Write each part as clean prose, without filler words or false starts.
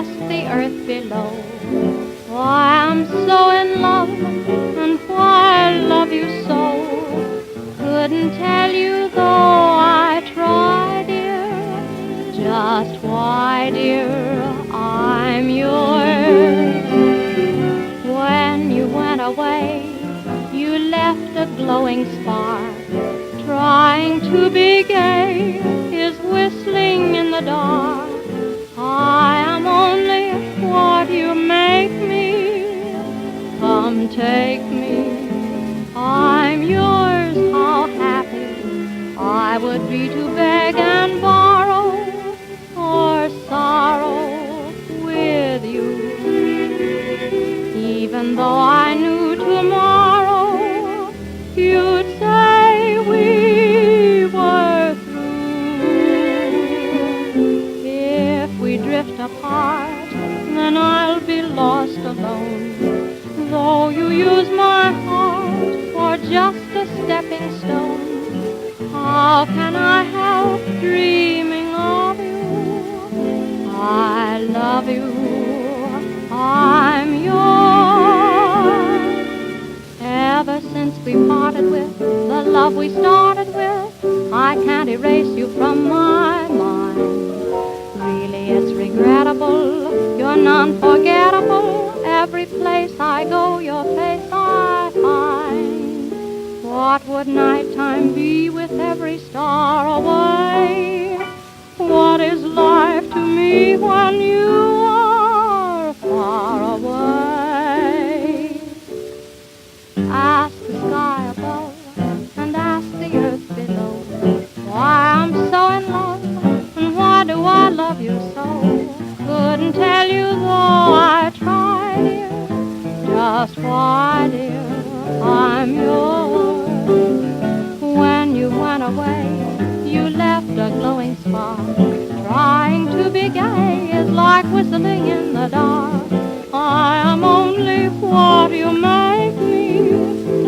just the earth below. Why I'm so in love and why I love you so. Couldn't tell you though I tried, dear. Just why, dear, I'm yours. When you went away, you left a glowing spark. Trying to be gay is whistling in the dark. I am only what you make me. Come take me, I'm yours. How happy I would be to beg and borrow or sorrow with you. Even though I knew tomorrow you'd say we were through. If we drift apart, then I'll be lost alone. Though you use my heart for just a stepping stone, how can I help dreaming of you? I love you, I'm yours. Ever since we parted with the love we started with, I can't erase you from my mind. Really, it's regrettable, you're non-forgettable. Every place I go, your face I find. What would nighttime be with every star away? What is life to me when you are far away? Ask the sky above and ask the earth below why I'm so in love and why do I love you so. Couldn't tell you though I tried, dear. Just why, dear, I'm yours. When you went away, you left a glowing spark. Trying to be gay is like whistling in the dark. I am only what you make me.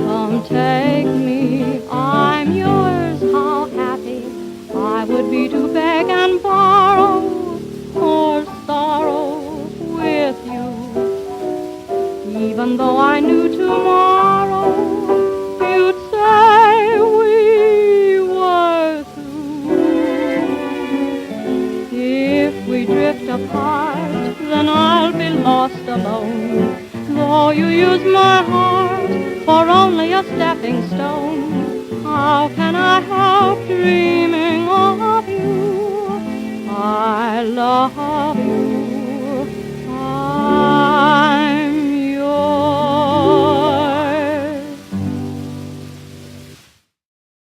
Come take me, I'm yours. How happy I would be to beg and borrow or sorrow with you. Even though I knew tomorrow you'd say we were through. If we drift apart, then I'll be lost alone. Though you use my heart for only a stepping stone, how can I help dreaming of